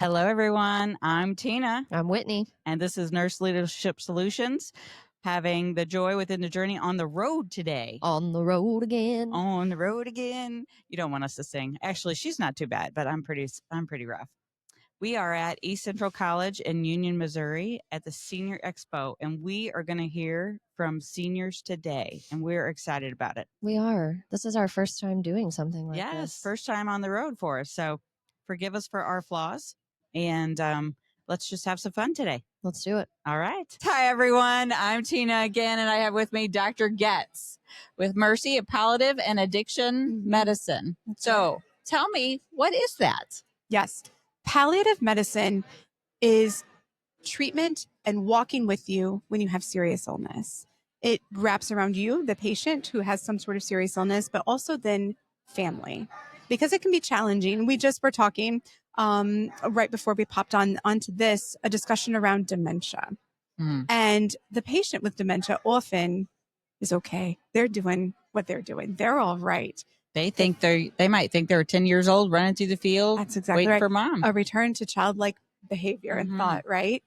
Hello, everyone. I'm Tina, I'm Whitney. and this is Nurse Leadership Solutions, having the joy within the journey on the road today. On the road again. On the road again. You don't want us to sing. Actually, she's not too bad, but I'm pretty rough. We are at East Central College in Union, Missouri at the Senior Expo, and we are going to hear from seniors today, and we're excited about it. We are. This is our first time doing something like Yes, this. first time on the road for us. So forgive us for our flaws, and let's just have some fun today. Let's do it. All right. Hi, everyone. I'm Tina again, and I have with me Dr. Goetz with Mercy at Palliative and Addiction Medicine. So tell me, what is that? Yes. Palliative medicine is treatment and walking with you when you have serious illness. It wraps around you, the patient who has some sort of serious illness, but also then family, because it can be challenging. We just were talking right before we popped onto this, a discussion around dementia. And the patient with dementia often is okay. They're doing what they're doing. They're all right. They might think they're 10 years old running through the field. That's exactly waiting right. for mom. A return to childlike behavior and thought, right?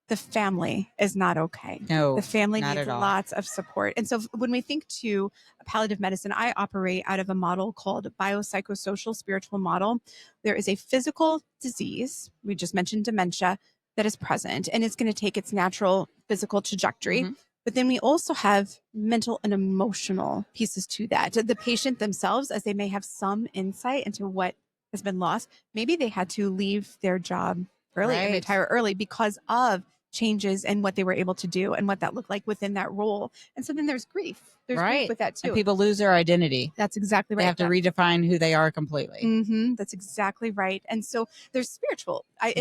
The family is not okay. No, the family not needs at all. lots of support. And so when we think to palliative medicine, I operate out of a model called biopsychosocial spiritual model. There is a physical disease, we just mentioned dementia, that is present, and it's going to take its natural physical trajectory. But then we also have mental and emotional pieces to that. The patient themselves, as they may have some insight into what has been lost, maybe they had to leave their job early and retire early because of changes and what they were able to do and what that looked like within that role. And so then there's grief. There's grief with that too. And people lose their identity. That's exactly right. They have to redefine who they are completely. That's exactly right. And so there's spiritual. I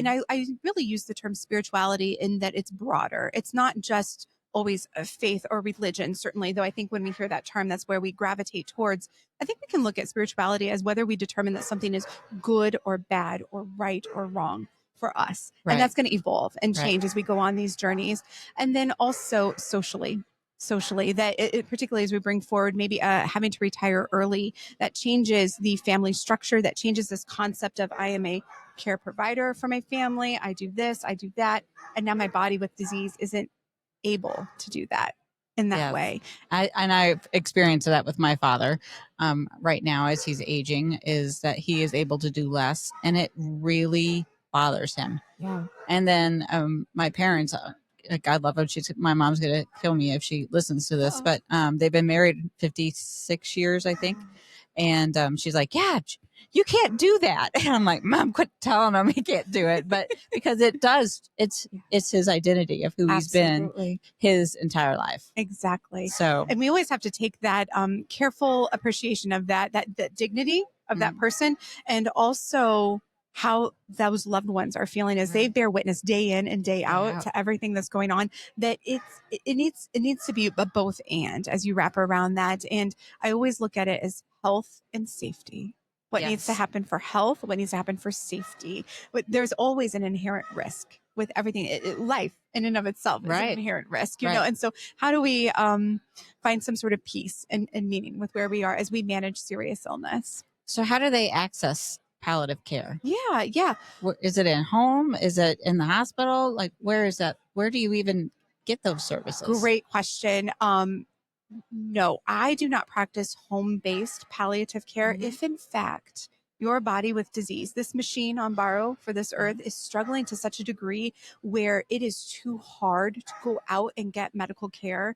really use the term spirituality in that it's broader. It's not just always a faith or religion, certainly, though I think when we hear that term, that's where we gravitate towards. I think we can look at spirituality as whether we determine that something is good or bad or right or wrong for us. And that's going to evolve and change as we go on these journeys. And then also socially, that it particularly as we bring forward maybe having to retire early, that changes the family structure, that changes this concept of I am a care provider for my family. I do this, I do that. And now my body with disease isn't able to do that in that way. I've experienced that with my father right now as he's aging, is that he is able to do less, and it really bothers him. And then my parents, God love them, my mom's gonna kill me if she listens to this, but they've been married 56 years, I think. And she's like, yeah, you can't do that. And I'm like, Mom, quit telling him he can't do it. But because it's his identity of who he's been his entire life. Exactly. So, and we always have to take that careful appreciation of that dignity of that person, and also how those loved ones are feeling as they bear witness day in and day out to everything that's going on, that it needs to be a both and as you wrap around that. And I always look at it as health and safety. What needs to happen for health, what needs to happen for safety. But there's always an inherent risk with everything. Life in and of itself is an inherent risk, you know? And so how do we find some sort of peace and meaning with where we are as we manage serious illness? So how do they access palliative care? Yeah. Is it at home? Is it in the hospital? Like, where is that? Where do you even get those services? Great question. No, I do not practice home-based palliative care. If in fact your body with disease, this machine on borrow for this earth, is struggling to such a degree where it is too hard to go out and get medical care,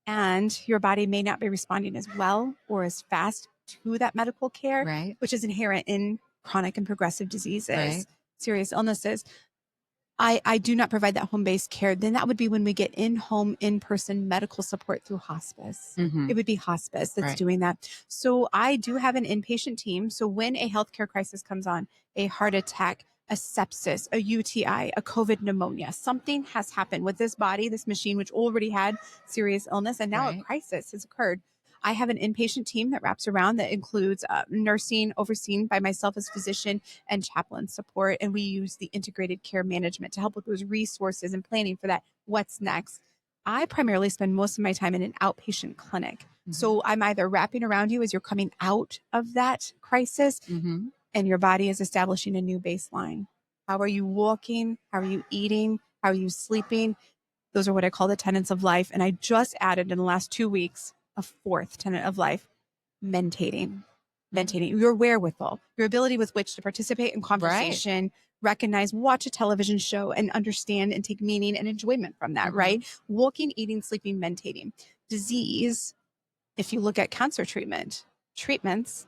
and your body may not be responding as well or as fast to that medical care, which is inherent in chronic and progressive diseases, serious illnesses, I do not provide that home-based care. Then that would be when we get in-home, in-person medical support through hospice. It would be hospice that's doing that. So I do have an inpatient team. So when a healthcare crisis comes on, a heart attack, a sepsis, a UTI, a COVID pneumonia, something has happened with this body, this machine, which already had serious illness, and now a crisis has occurred. I have an inpatient team that wraps around that includes nursing overseen by myself as physician and chaplain support. And we use the integrated care management to help with those resources and planning for that. What's next? I primarily spend most of my time in an outpatient clinic. So I'm either wrapping around you as you're coming out of that crisis and your body is establishing a new baseline. How are you walking? How are you eating? How are you sleeping? Those are what I call the tenets of life. And I just added in the last 2 weeks a fourth tenet of life, mentating. Mentating, your wherewithal, your ability with which to participate in conversation, recognize, watch a television show, and understand and take meaning and enjoyment from that, right? Walking, eating, sleeping, mentating. Disease, if you look at cancer treatments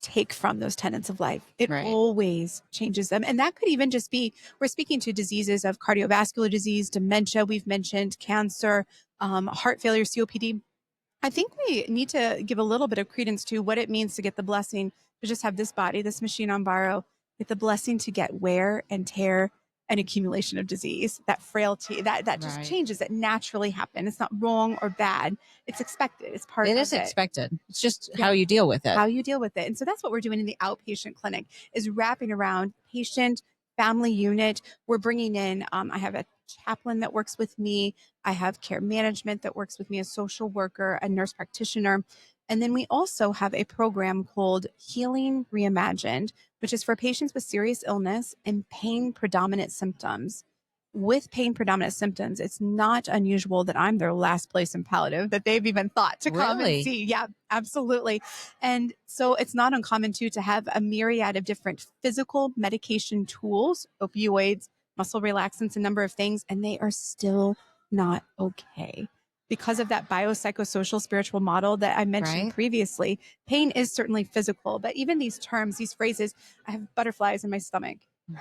take from those tenets of life. It always changes them. And that could even just be, we're speaking to diseases of cardiovascular disease, dementia, we've mentioned cancer, heart failure, COPD. I think we need to give a little bit of credence to what it means to get the blessing to just have this body, this machine on borrow, get the blessing to get wear and tear and accumulation of disease, that frailty, that just changes that naturally happen. It's not wrong or bad. It's expected. It's part of it. It is expected. It's just how you deal with it. How you deal with it. And so that's what we're doing in the outpatient clinic is wrapping around patient, family unit. We're bringing in, I have a chaplain that works with me. I have care management that works with me, a social worker, a nurse practitioner. And then we also have a program called Healing Reimagined, which is for patients with serious illness and pain predominant symptoms. With pain predominant symptoms, it's not unusual that I'm their last place in palliative that they've even thought to come and see. Yeah, absolutely. And so it's not uncommon too to have a myriad of different physical medication tools, opioids, muscle relaxants, a number of things, and they are still not okay. Because of that biopsychosocial spiritual model that I mentioned previously, pain is certainly physical, but even these terms, these phrases, I have butterflies in my stomach.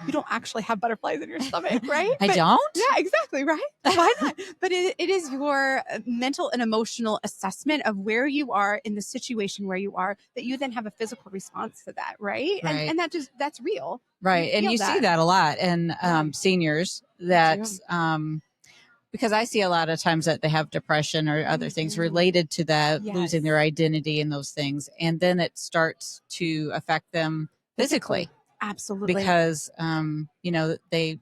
You don't actually have butterflies in your stomach, right? I don't? Yeah, exactly, right? Why not? But it is your mental and emotional assessment of where you are in the situation where you are, that you then have a physical response to that, right? And that's real. Right. And you see that a lot in seniors that because I see a lot of times that they have depression or other things related to that, losing their identity and those things. And then it starts to affect them physically. Absolutely. Because, they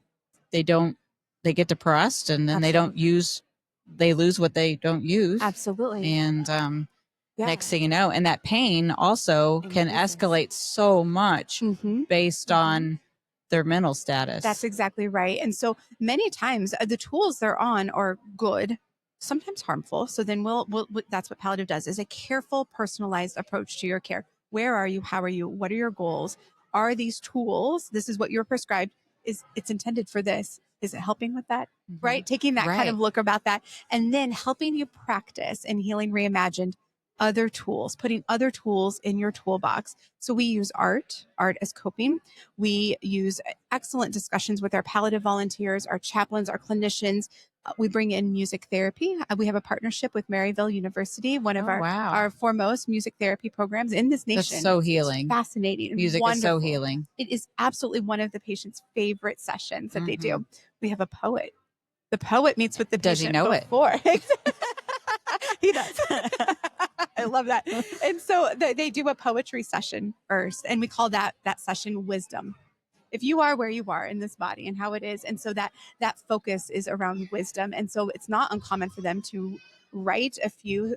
get depressed and then they lose what they don't use. Absolutely. And next thing you know, and that pain also can escalate so much based on their mental status. That's exactly right. And so many times the tools they're on are good, sometimes harmful. So then that's what Palliative does, is a careful, personalized approach to your care. Where are you? How are you? What are your goals? Are these tools, this is what you're prescribed, it's intended for this. Is it helping with that? Right? Taking that kind of look about that and then helping you practice and Healing Reimagined other tools, putting other tools in your toolbox. So we use art as coping. We use excellent discussions with our palliative volunteers, our chaplains, our clinicians. We bring in music therapy. We have a partnership with Maryville University, one of our foremost music therapy programs in this nation. That's so healing. It's fascinating. Music is so healing. It is absolutely one of the patient's favorite sessions that they do. We have a poet. The poet meets with the patient. Does he know before. It? He does. I love that. And so they do a poetry session first, and we call that session wisdom. If you are where you are in this body and how it is. And so that focus is around wisdom. And so it's not uncommon for them to write a few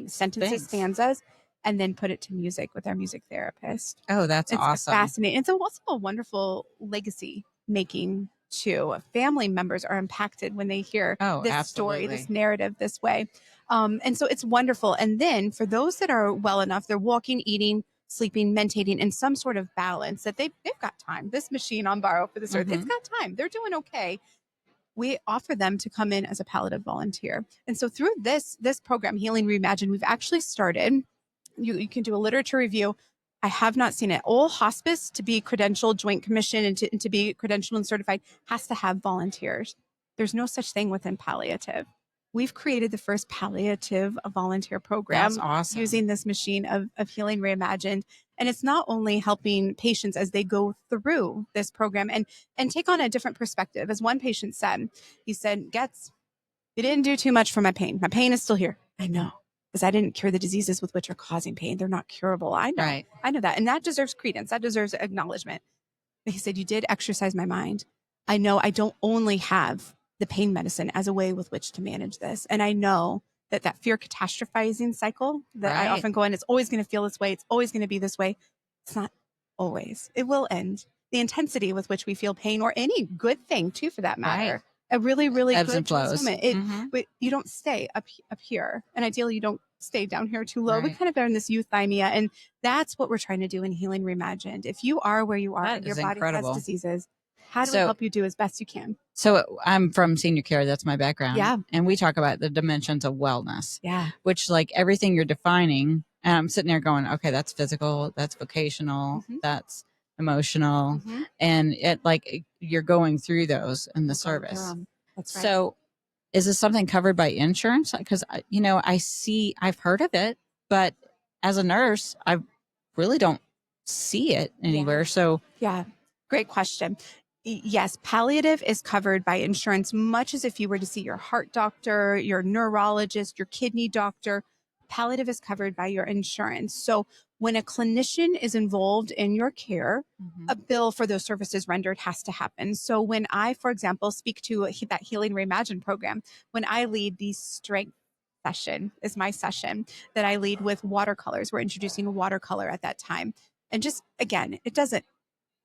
sentences, stanzas, and then put it to music with our music therapist. Oh, that's awesome. It's fascinating. It's also a wonderful legacy making too. Family members are impacted when they hear this story, this narrative this way. And so it's wonderful. And then for those that are well enough, they're walking, eating, sleeping, mentating in some sort of balance, that they've got time. This machine on borrow for this earth, it's got time. They're doing okay. We offer them to come in as a palliative volunteer. And so through this program, Healing Reimagined, we've actually started, you can do a literature review. I have not seen it. All hospice, to be credentialed, Joint Commission, and to be credentialed and certified, has to have volunteers. There's no such thing within palliative. We've created the first palliative volunteer program using this machine of Healing Reimagined. And it's not only helping patients as they go through this program and take on a different perspective. As one patient said, he said, Goetz, you didn't do too much for my pain. My pain is still here. I know, because I didn't cure the diseases with which are causing pain. They're not curable. I know. Right. I know that. And that deserves credence. That deserves acknowledgement. But he said, you did exercise my mind. I know I don't only have the pain medicine as a way with which to manage this. And I know that fear catastrophizing cycle that I often go in, it's always going to feel this way. It's always going to be this way. It's not always. It will end. the intensity with which we feel pain, or any good thing too, for that matter. Right. A really, really Ebbs good and flows. moment. But you don't stay up here, and ideally you don't stay down here too low. We Right. kind of are in this euthymia, and that's what we're trying to do in Healing Reimagined. If you are where you are That and your is body incredible. has diseases, how do we So- help you do as best you can? So I'm from senior care. That's my background. Yeah. And we talk about the dimensions of wellness, Yeah. which like everything you're defining, and I'm sitting there going, okay, that's physical, that's vocational, Mhm. that's emotional. Mhm. And it like you're going through those in the We're going service. through 'em. That's right. So is this something covered by insurance? Because, I've heard of it, but as a nurse, I really don't see it anywhere. So Yeah, great question. Yes, palliative is covered by insurance, much as if you were to see your heart doctor, your neurologist, your kidney doctor. Palliative is covered by your insurance. So when a clinician is involved in your care, a bill for those services rendered has to happen. So when I, for example, speak to that Healing Reimagined program, when I lead the strength session, is my session that I lead with watercolors. We're introducing watercolor at that time. And just, again, it doesn't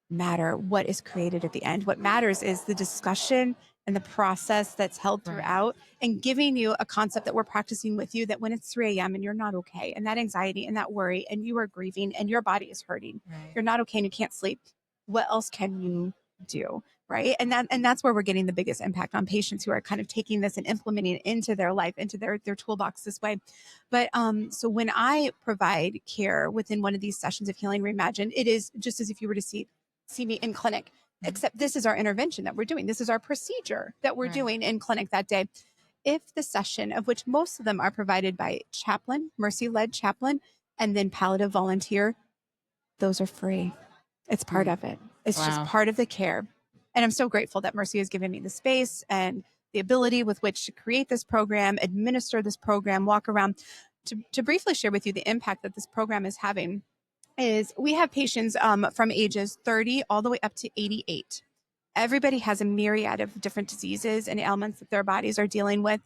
matter what is created at the end. What matters is the discussion and the process that's held throughout, and giving you a concept that we're practicing with you, that when it's 3 a.m. and you're not okay, and that anxiety and that worry, and you are grieving and your body is hurting, you're not okay and you can't sleep, what else can you do? Right. And that's where we're getting the biggest impact on patients who are kind of taking this and implementing it into their life, into their toolbox this way. But so when I provide care within one of these sessions of Healing Reimagined, it is just as if you were to see me in clinic, except this is our intervention that we're doing. This is our procedure that we're doing in clinic that day. If the session, of which most of them are provided by chaplain, mercy-led chaplain, and then palliative volunteer, those are free. It's part of it. It's just part of the care. And I'm so grateful that Mercy has given me the space and the ability with which to create this program, administer this program, walk around. To briefly share with you the impact that this program is having, is we have patients from ages 30 all the way up to 88. Everybody has a myriad of different diseases and ailments that their bodies are dealing with.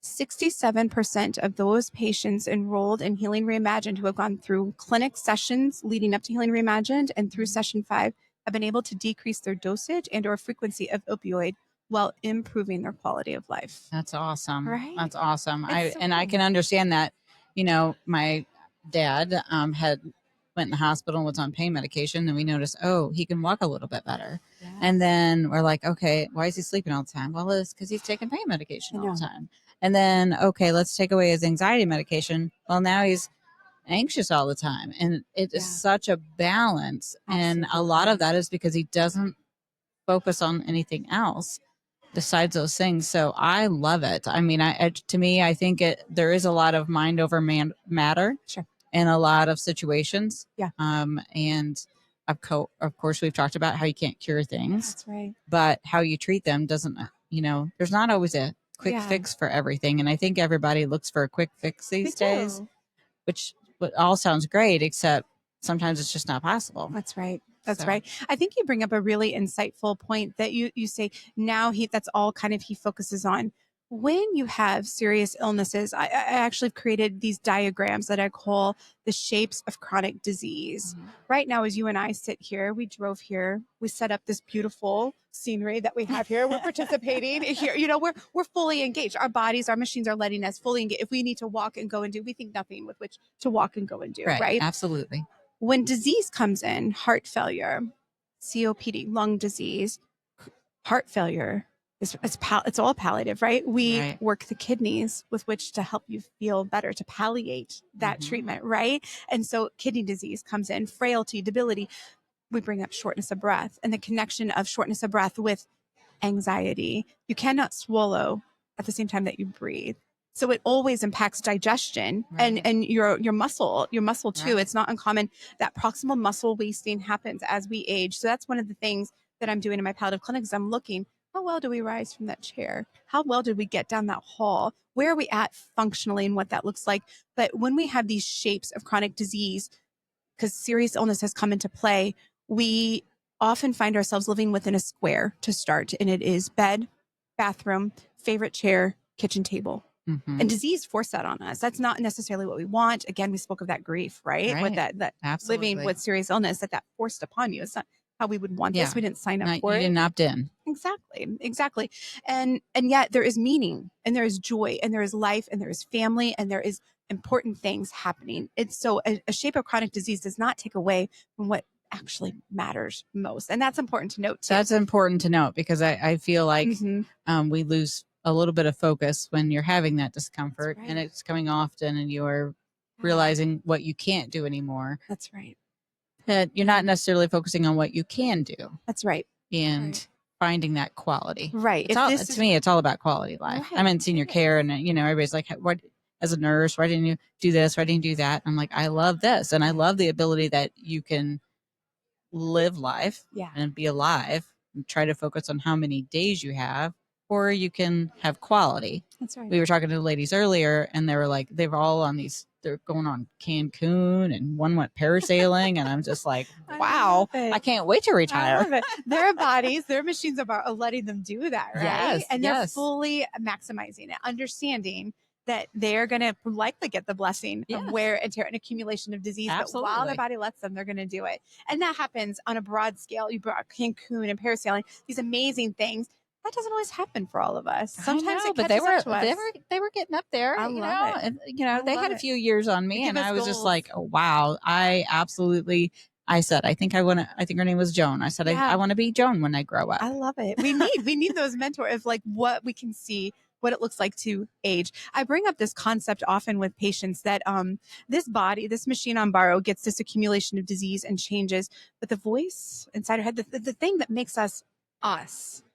67% of those patients enrolled in Healing Reimagined, who have gone through clinic sessions leading up to Healing Reimagined and through session 5, have been able to decrease their dosage and or frequency of opioid while improving their quality of life. That's awesome. Right? That's awesome. It's so I cool. can understand that. My dad had went in the hospital and was on pain medication, and we noticed, he can walk a little bit better. Yeah. And then we're like, okay, why is he sleeping all the time? Well, it's because he's taking pain medication all the time. And then, okay, let's take away his anxiety medication. Well, now he's anxious all the time. And it is such a balance. And a lot of that is because he doesn't focus on anything else besides those things. So I love it. I mean, to me, I think there is a lot of mind over matter. Sure. In a lot of situations. Yeah. And of course, we've talked about how you can't cure things. That's right. But how you treat them doesn't, there's not always a quick fix for everything. And I think everybody looks for a quick fix these days, which all sounds great, except sometimes it's just not possible. That's right. That's right. I think you bring up a really insightful point that you say now that's all kind of he focuses on. When you have serious illnesses, I actually created these diagrams that I call the shapes of chronic disease. Mm-hmm. Right now, as you and I sit here, we drove here, we set up this beautiful scenery that we have here. We're participating here. We're fully engaged. Our bodies, our machines are letting us fully engage. If we need to walk and go and do, we think nothing with which to walk and go and do. Right? Absolutely. When disease comes in, heart failure, COPD, lung disease, heart failure, it's all palliative, right? We work the kidneys with which to help you feel better, to palliate that treatment, right? And so kidney disease comes in, frailty, debility. We bring up shortness of breath, and the connection of shortness of breath with anxiety. You cannot swallow at the same time that you breathe. So it always impacts digestion and your muscle too. It's not uncommon that proximal muscle wasting happens as we age. So that's one of the things that I'm doing in my palliative clinic is I'm looking, how well do we rise from that chair? How well did we get down that hall? Where are we at functionally and what that looks like? But when we have these shapes of chronic disease, because serious illness has come into play, we often find ourselves living within a square to start. And it is bed, bathroom, favorite chair, kitchen table. Mm-hmm. And disease forced that on us. That's not necessarily what we want. Again, we spoke of that grief, right? With that living with serious illness, that forced upon you. It's not how we would want this. Yeah. We didn't sign up No, for you it. didn't opt in. Exactly. And yet there is meaning, and there is joy, and there is life, and there is family, and there is important things happening. It's so a shape of chronic disease does not take away from what actually matters most. And that's important to note too. That's important to note, because I feel like we lose a little bit of focus when you're having that discomfort, and it's coming often, and you're realizing what you can't do anymore. That's right. That you're not necessarily focusing on what you can do. That's right. And finding that quality. Right. To me, it's all about quality life. I'm in senior care, and everybody's like, what, as a nurse, why didn't you do this? Why didn't you do that? I'm like, I love this. And I love the ability that you can live life and be alive and try to focus on how many days you have, or you can have quality. That's right. We were talking to the ladies earlier, and they were like, they're all on these, they're going on Cancun, and one went parasailing, and I'm just like, wow, I can't wait to retire. I love it. Their bodies, their machines are letting them do that, right? Yes, and they're fully maximizing it, understanding that they're going to likely get the blessing of wear and tear and accumulation of disease. Absolutely. But while their body lets them, they're going to do it. And that happens on a broad scale. You brought Cancun and parasailing, these amazing things. That doesn't always happen for all of us. Sometimes it catches up to us. They were getting up there. I love it. And, they had a few years on me, and I was just like, oh, wow, I absolutely. I said, I think her name was Joan. I said, I want to be Joan when I grow up. I love it. We need those mentors of like what we can see, what it looks like to age. I bring up this concept often with patients that this body, this machine on borrow, gets this accumulation of disease and changes, but the voice inside our head, the thing that makes us,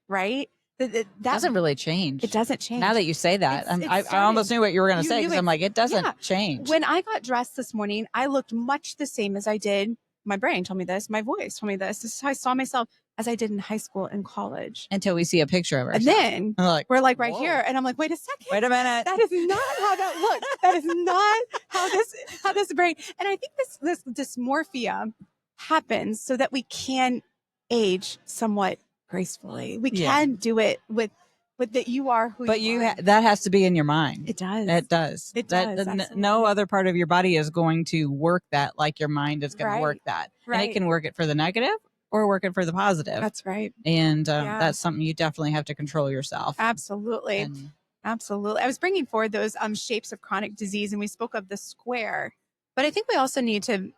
right? That doesn't really change. It doesn't change. Now that you say that, I almost knew what you were going to say, because I'm like, it doesn't change. When I got dressed this morning, I looked much the same as I did. My brain told me this. My voice told me this. This is how I saw myself as I did in high school and college. Until we see a picture of ourselves. And then we're like right here. And I'm like, wait a second. Wait a minute. That is not how that looks. That is not how this brain. And I think this dysmorphia happens so that we can age somewhat gracefully. We can do it with that you are who you are. That has to be in your mind. It does. It does. It does. No other part of your body is going to work that like your mind is going to work that. Right. And it can work it for the negative or work it for the positive. That's right. And that's something you definitely have to control yourself. Absolutely. Absolutely. I was bringing forward those shapes of chronic disease, and we spoke of the square, but I think we also need to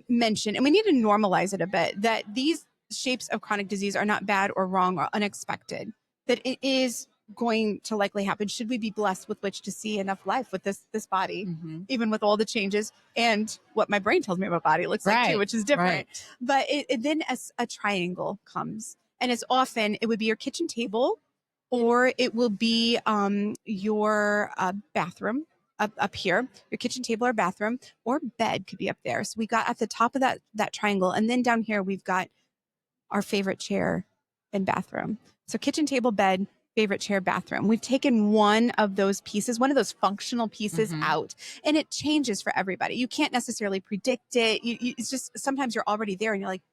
mention, and we need to normalize it a bit, that these shapes of chronic disease are not bad or wrong or unexpected, that it is going to likely happen should we be blessed with which to see enough life with this body, even with all the changes and what my brain tells me about body looks like too, which is different. But then as a triangle comes, and it's often, it would be your kitchen table, or it will be your bathroom up here, your kitchen table or bathroom, or bed could be up there. So we got at the top of that triangle, and then down here we've got our favorite chair and bathroom. So kitchen table, bed, favorite chair, bathroom. We've taken one of those pieces, one of those functional pieces out, and it changes for everybody. You can't necessarily predict it. It's just, sometimes you're already there and you're like,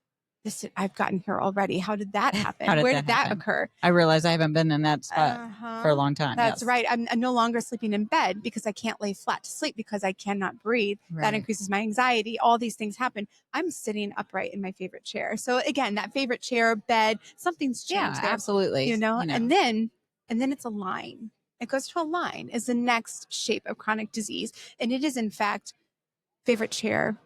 I've gotten here already. How did that happen? Where did that occur? I realize I haven't been in that spot for a long time. That's right. I'm no longer sleeping in bed because I can't lay flat to sleep because I cannot breathe. That increases my anxiety. All these things happen. I'm sitting upright in my favorite chair. So again, that favorite chair, bed, something's changed there. Absolutely. And then it's a line. It goes to a line is the next shape of chronic disease. And it is in fact favorite chair,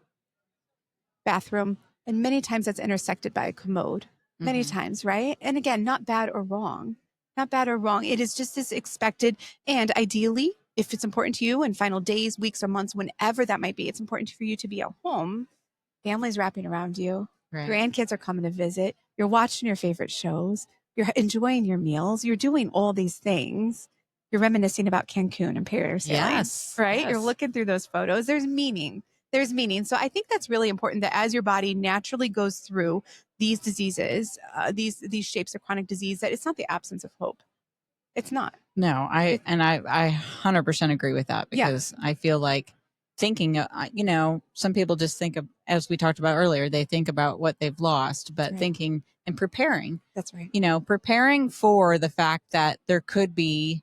bathroom, and many times that's intersected by a commode. Many times, right? And again, not bad or wrong. Not bad or wrong. It is just as expected. And ideally, if it's important to you in final days, weeks, or months, whenever that might be, it's important for you to be at home. Family's wrapping around you. Grandkids are coming to visit. You're watching your favorite shows. You're enjoying your meals. You're doing all these things. You're reminiscing about Cancun and parasailing. Yes. Right? Yes. You're looking through those photos. There's meaning. So I think that's really important, that as your body naturally goes through these diseases, these shapes of chronic disease, that it's not the absence of hope. It's not. No, I 100% agree with that, because I feel like thinking, some people just think of, as we talked about earlier, they think about what they've lost, but thinking and preparing. That's right. Preparing for the fact that there could be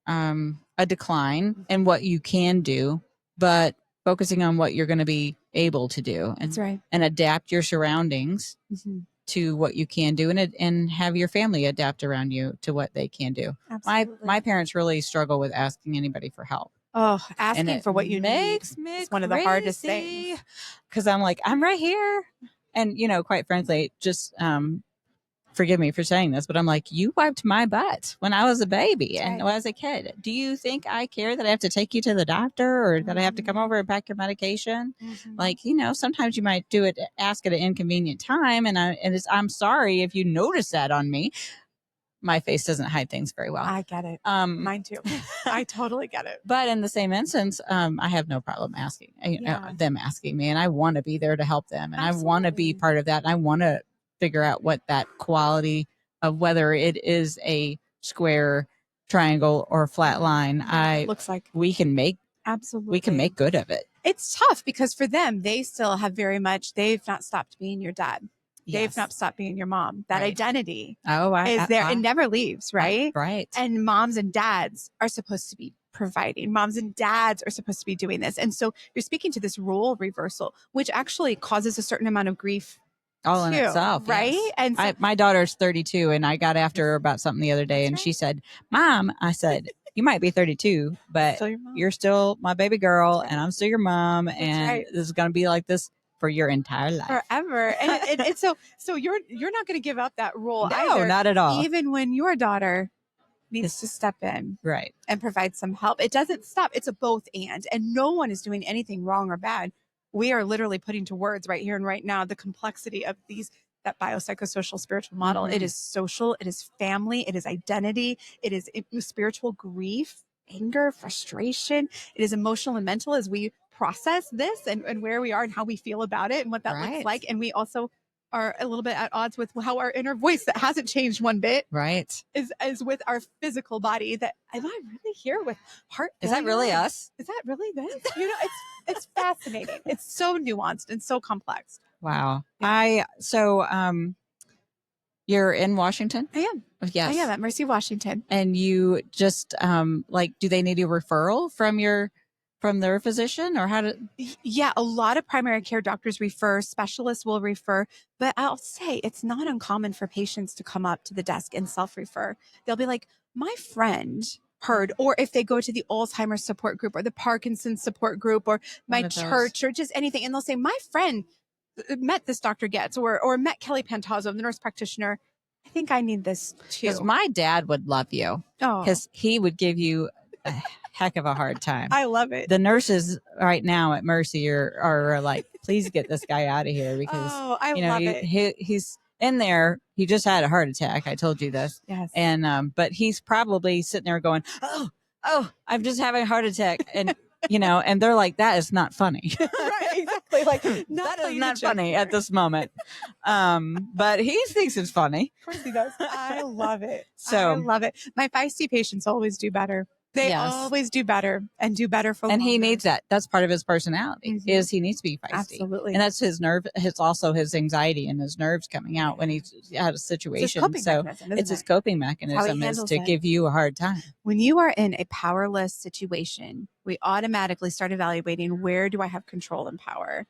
a decline in what you can do, but focusing on what you're going to be able to do, and adapt your surroundings to what you can do and have your family adapt around you to what they can do. Absolutely. My parents really struggle with asking anybody for help. Oh, asking for what you makes need me is one of the hardest things. Because I'm like, I'm right here. And, quite frankly, just forgive me for saying this, but I'm like, you wiped my butt when I was a baby and when I was a kid. Do you think I care that I have to take you to the doctor or that I have to come over and pack your medication? Like, sometimes you might ask at an inconvenient time. And I'm sorry if you notice that on me. My face doesn't hide things very well. I get it. Mine too. I totally get it. But in the same instance, I have no problem asking them asking me, and I want to be there to help them, and I want to be part of that. And I want to figure out what that quality of whether it is a square, triangle, or flat line. Looks like we can make good of it. It's tough because for them, they still have they've not stopped being your dad. They've not stopped being your mom. That identity is there. It never leaves, right? Right. And moms and dads are supposed to be providing. Moms and dads are supposed to be doing this. And so you're speaking to this role reversal, which actually causes a certain amount of grief all in itself. Right. Yes. And so, my daughter's 32 and I got after her about something the other day and she said, Mom, I said, you might be 32, but you're still my baby girl and I'm still your mom. And this is going to be like this for your entire life. Forever. And so you're not going to give up that role No, either. not at all. Even when your daughter needs to step in. Right. And provide some help. It doesn't stop. It's a both and no one is doing anything wrong or bad. We are literally putting to words right here and right now the complexity of that biopsychosocial spiritual model. It is social, it is family, it is identity, it is spiritual grief, anger, frustration. It is emotional and mental as we process this and where we are and how we feel about it and what that looks like. And we also are a little bit at odds with how our inner voice that hasn't changed one bit is with our physical body. That am I really here with heart failure? Is that really us? Is that really this? It's fascinating. It's so nuanced and so complex. Wow. You're in Washington? I am. Yes. I am at Mercy, Washington. And you just do they need a referral from their physician or how to? Yeah, a lot of primary care doctors refer, specialists will refer, but I'll say it's not uncommon for patients to come up to the desk and self-refer. They'll be like, my friend heard, or if they go to the Alzheimer's support group or the Parkinson's support group or my church or just anything, and they'll say, my friend met this Dr. Goetz or met Kelly Pantazzo, the nurse practitioner. I think I need this too. Because my dad would love you because he would give you a heck of a hard time. I love it. The nurses right now at Mercy are like, please get this guy out of here because I love it. He's in there. He just had a heart attack. I told you this. Yes. And but he's probably sitting there going, oh, I'm just having a heart attack. And and they're like, that is not funny. Right, exactly. Like that is not funny at this moment. But he thinks it's funny. Of course he does. I love it. I love it. My feisty patients always do better. They always do better and do better for longer. And he needs that. That's part of his personality is he needs to be feisty. Absolutely. And that's his nerve. It's also his anxiety and his nerves coming out when he's had a situation. It's his coping mechanism is to give you a hard time. When you are in a powerless situation, we automatically start evaluating where do I have control and power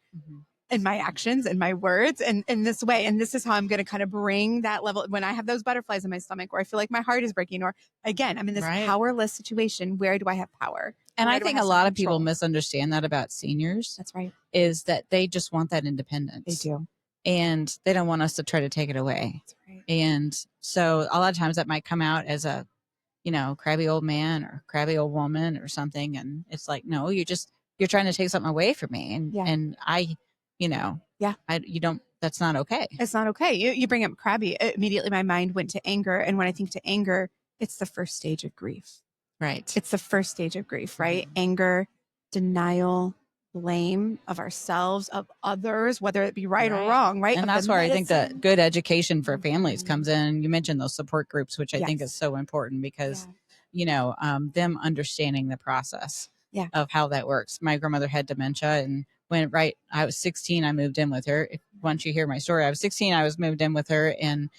in my actions and my words and in this way. And this is how I'm going to kind of bring that level when I have those butterflies in my stomach or I feel like my heart is breaking or again, I'm in this powerless situation. Where do I have power? And I think a lot of people misunderstand that about seniors. That's right. Is that they just want that independence. They do. And they don't want us to try to take it away. That's right. And so a lot of times that might come out as a, crabby old man or crabby old woman or something. And it's like, no, you're trying to take something away from me. And I, that's not okay. It's not okay. You bring up crabby. Immediately my mind went to anger. And when I think to anger, it's the first stage of grief. Right. It's the first stage of grief, right? Anger, denial, blame of ourselves, of others, whether it be right or wrong, right? And that's where I think the good education for families comes in. You mentioned those support groups, which I think is so important because, them understanding the process of how that works. My grandmother had dementia and I was 16, I moved in with her. Once you hear my story, I was 16, I was moved in with her and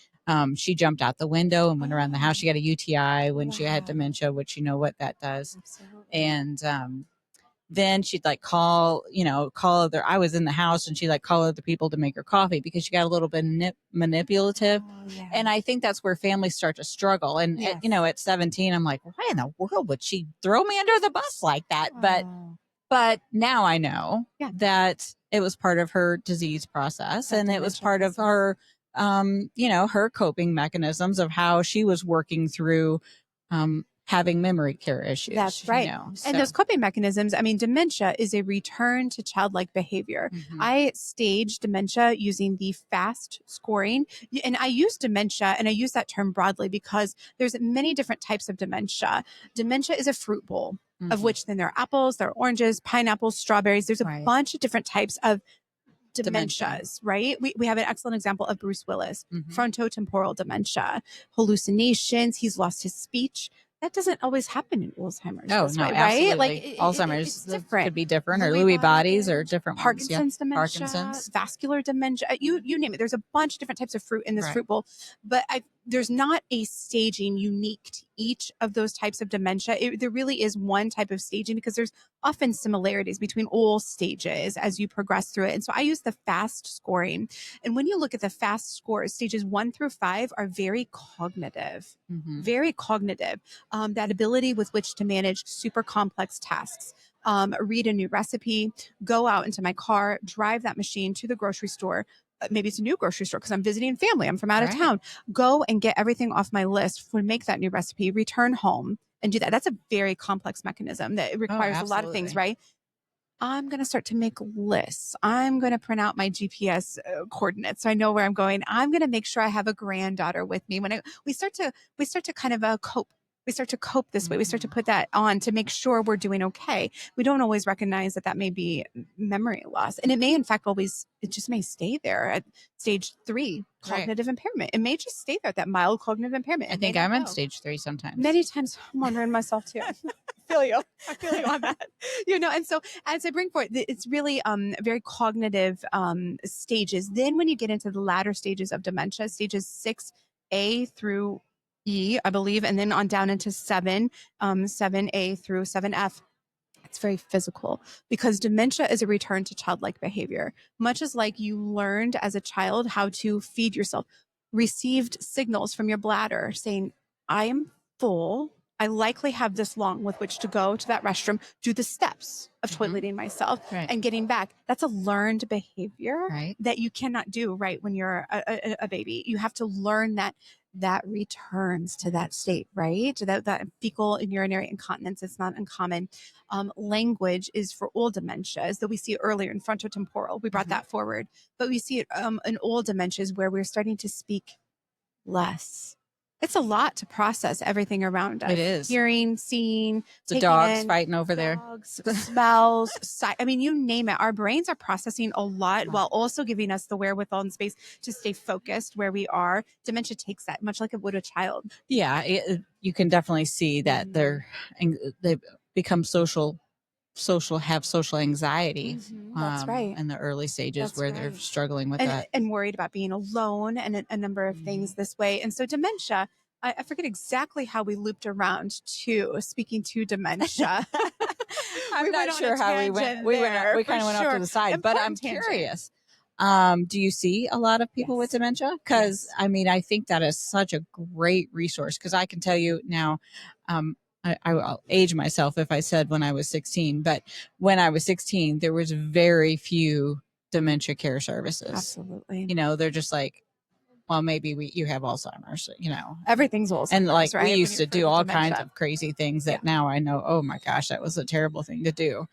she jumped out the window and went around the house. She got a UTI when she had dementia, which you know what that does. Absolutely. And then she'd like call other, I was in the house and she'd like call other people to make her coffee because she got a little bit manipulative. And I think that's where families start to struggle. And, at 17, I'm like, why in the world would she throw me under the bus like that? But now I know that it was part of her disease process, and it was part of her, her coping mechanisms of how she was working through, having memory care issues. That's right. And those coping mechanisms, I mean, dementia is a return to childlike behavior. I stage dementia using the FAST scoring. And I use dementia, and I use that term broadly because there's many different types of dementia. Dementia is a fruit bowl, of which then there are apples, there are oranges, pineapples, strawberries. There's a bunch of different types of dementias, right? We have an excellent example of Bruce Willis, frontotemporal dementia, hallucinations. He's lost his speech. That doesn't always happen in Alzheimer's. Way, absolutely. Right? Like Alzheimer's it's different. Could be different, or Lewy bodies, or different Parkinson's dementia, vascular dementia. You name it. There's a bunch of different types of fruit in this fruit bowl, but there's not a staging unique to each of those types of dementia. There really is one type of staging because there's often similarities between all stages as you progress through it. And so I use the FAST scoring. And when you look at the FAST scores, stages 1 through 5 are very cognitive, very cognitive. That ability with which to manage super complex tasks. Read a new recipe, go out into my car, drive that machine to the grocery store. Maybe it's a new grocery store because I'm visiting family. I'm from out of town. Go and get everything off my list for make that new recipe, return home and do that. That's a very complex mechanism that requires a lot of things, right? I'm going to start to make lists. I'm going to print out my GPS coordinates so I know where I'm going. I'm going to make sure I have a granddaughter with me. When we start to kind of cope. We start to cope this way. We start to put that on to make sure we're doing okay. We don't always recognize that may be memory loss. And it may, in fact, it just may stay there at stage 3, cognitive impairment. It may just stay there at that mild cognitive impairment. I think I'm in stage 3 sometimes. Many times I'm wondering myself too. I feel you on that. And so as I bring forward, it's really very cognitive stages. Then when you get into the latter stages of dementia, stages 6A through E, I believe, and then on down into 7A through 7F. It's very physical because dementia is a return to childlike behavior, much as like you learned as a child how to feed yourself, received signals from your bladder saying, I am full. I likely have this long with which to go to that restroom, do the steps of toileting myself and getting back. That's a learned behavior that you cannot do when you're a baby. You have to learn that returns to that state, right? That fecal and urinary incontinence. It's not uncommon. Language is for all dementias that we see earlier in frontotemporal. We brought that forward, but we see it in all dementias where we're starting to speak less. It's a lot to process everything around us. It is. Hearing, seeing. The dogs fighting over there. Smells, sight. I mean, you name it. Our brains are processing a lot while also giving us the wherewithal and space to stay focused where we are. Dementia takes that much like it would a child. Yeah, you can definitely see that they become have social anxiety. That's right. In the early stages where they're struggling with that. And worried about being alone and a number of things this way. And so dementia, I forget exactly how we looped around to speaking to dementia. I'm not sure how we went. We kind of went off to the side, but I'm curious. Do you see a lot of people with dementia? Because I mean, I think that is such a great resource because I can tell you now, I will age myself if I said when I was 16, but when I was 16, there was very few dementia care services. Absolutely. They're just like, well, maybe you have Alzheimer's, Everything's Alzheimer's. And like we used to do all kinds of crazy things that now I know, oh my gosh, that was a terrible thing to do.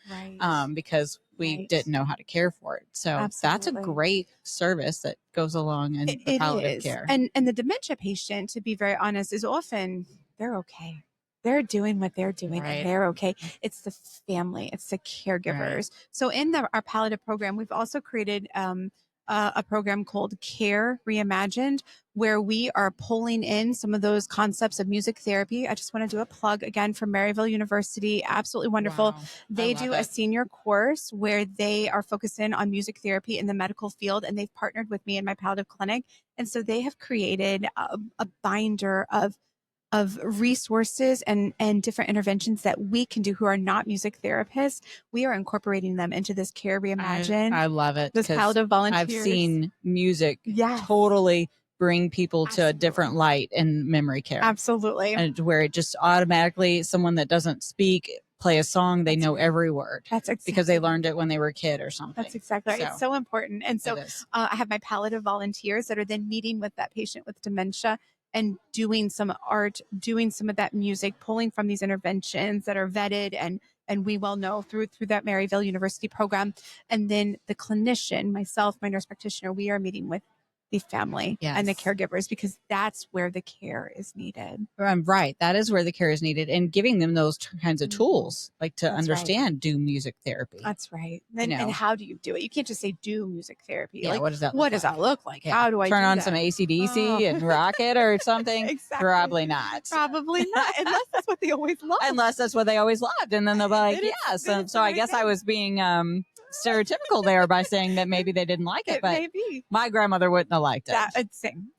Because we didn't know how to care for it. So that's a great service that goes along in the palliative care. And the dementia patient, to be very honest, is often, they're okay. They're doing what they're doing and they're okay. It's the family, it's the caregivers. So in our palliative program, we've also created a program called Care Reimagined, where we are pulling in some of those concepts of music therapy. I just want to do a plug again for Maryville University. Absolutely wonderful. Wow. They do a senior course where they are focusing on music therapy in the medical field, and they've partnered with me in my palliative clinic. And so they have created a binder of of resources and different interventions that we can do who are not music therapists. We are incorporating them into this Care Reimagined. I love it. This palliative volunteers. I've seen music totally bring people to a different light in memory care. Absolutely. And where it just automatically, someone that doesn't speak, play a song, they know every word. That's exactly. Because they learned it when they were a kid or something. That's exactly right. It's so important. And so I have my palliative volunteers that are then meeting with that patient with dementia and doing some art, doing some of that music, pulling from these interventions that are vetted and we well know through that Maryville University program. And then the clinician, myself, my nurse practitioner, we are meeting with the family and the caregivers, because that's where the care is needed. Right. That is where the care is needed, and giving them those kinds of tools, like to understand, do music therapy. That's right. And how do you do it? You can't just say do music therapy. Yeah, like, what does that look like? How do I turn on that? some AC/DC and rock it or something? Exactly. Probably not. Probably not, unless that's what they always loved. Unless that's what they always loved, and then they'll be like, yes. And so I guess I was being stereotypical there by saying that maybe they didn't like it, but maybe my grandmother wouldn't have liked it.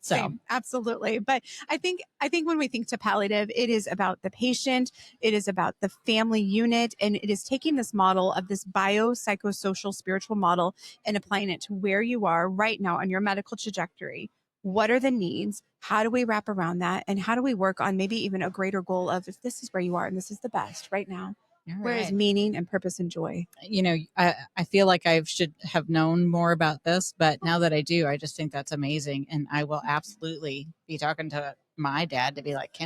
Same, absolutely. But I think when we think to palliative, it is about the patient, it is about the family unit, and it is taking this model of this biopsychosocial spiritual model and applying it to where you are right now on your medical trajectory. What are the needs? How do we wrap around that? And how do we work on maybe even a greater goal of, if this is where you are and this is the best right now, where is meaning and purpose and joy? You know, I feel like I should have known more about this, but now that I do, I just think that's amazing. And I will absolutely be talking to my dad to be like,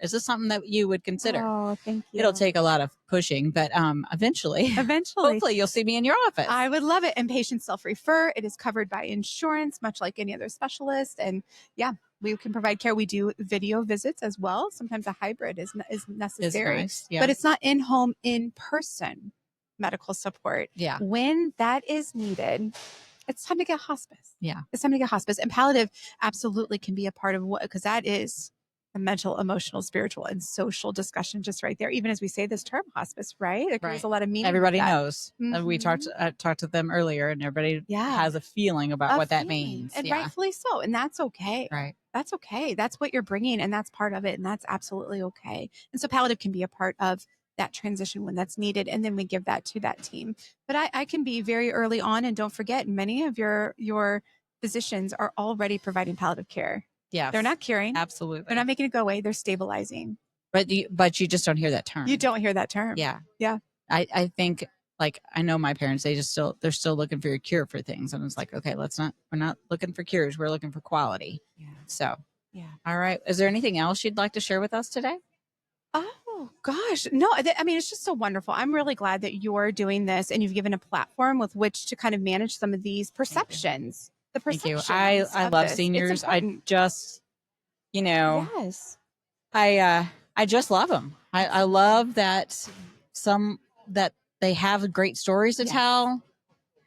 is this something that you would consider? Oh, thank you. It'll take a lot of pushing, but eventually, hopefully you'll see me in your office. I would love it. And patients self-refer. It is covered by insurance, much like any other specialist. And we can provide care. We do video visits as well. Sometimes a hybrid is necessary, but it's not in-home, in-person medical support. Yeah. When that is needed, it's time to get hospice. Yeah. It's time to get hospice. And palliative absolutely can be a part of because that is a mental, emotional, spiritual, and social discussion just right there. Even as we say this term hospice, right? There carries a lot of meaning. Everybody knows. We talked to them earlier, and everybody has a feeling about what that means. And rightfully so. And that's okay. Right. That's okay. That's what you're bringing, and that's part of it. And that's absolutely okay. And so palliative can be a part of that transition when that's needed. And then we give that to that team. But I can be very early on, and don't forget, many of your physicians are already providing palliative care. Yeah. They're not curing. Absolutely. They're not making it go away. They're stabilizing. But you just don't hear that term. You don't hear that term. Yeah. Yeah. I think, like, I know my parents, they're still looking for a cure for things. And it's like, okay, we're not looking for cures. We're looking for quality. Yeah. So, all right. Is there anything else you'd like to share with us today? Oh, gosh. No, I mean, it's just so wonderful. I'm really glad that you're doing this and you've given a platform with which to kind of manage some of these perceptions. The perceptions. Thank you. I love seniors. I just, yes. I just love them. I love that that they have great stories to tell.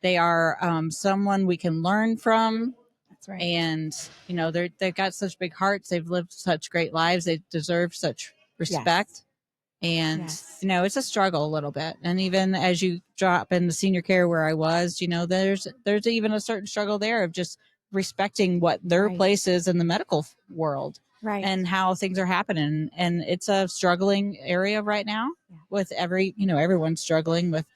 They are someone we can learn from. That's right. And they've got such big hearts. They've lived such great lives. They deserve such respect. And it's a struggle a little bit. And even as you drop into senior care where I was, there's even a certain struggle there of just respecting what their place is in the medical world. Right. And how things are happening. And it's a struggling area right now with everyone's struggling with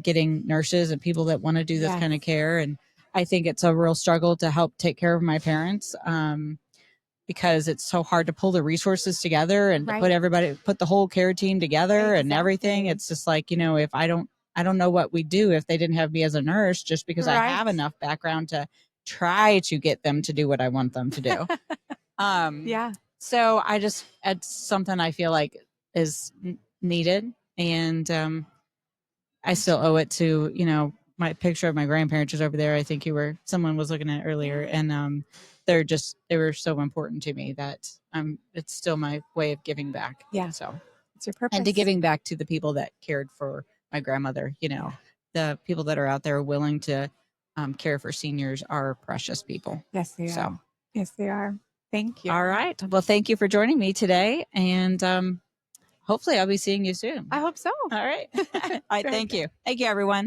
getting nurses and people that want to do this kind of care. And I think it's a real struggle to help take care of my parents because it's so hard to pull the resources together and to put the whole care team together and everything. It's just like, if I don't know what we'd do if they didn't have me as a nurse, just because I have enough background to try to get them to do what I want them to do. So it's something I feel like is needed. And I still owe it to, my picture of my grandparents is over there. I think someone was looking at earlier, and they were so important to me that it's still my way of giving back. Yeah. So it's your purpose. And to giving back to the people that cared for my grandmother, the people that are out there willing to care for seniors are precious people. Yes, they are. Yes, they are. Thank you. All right. Well, thank you for joining me today. And hopefully I'll be seeing you soon. I hope so. All right. All right. Thank you. Thank you, everyone.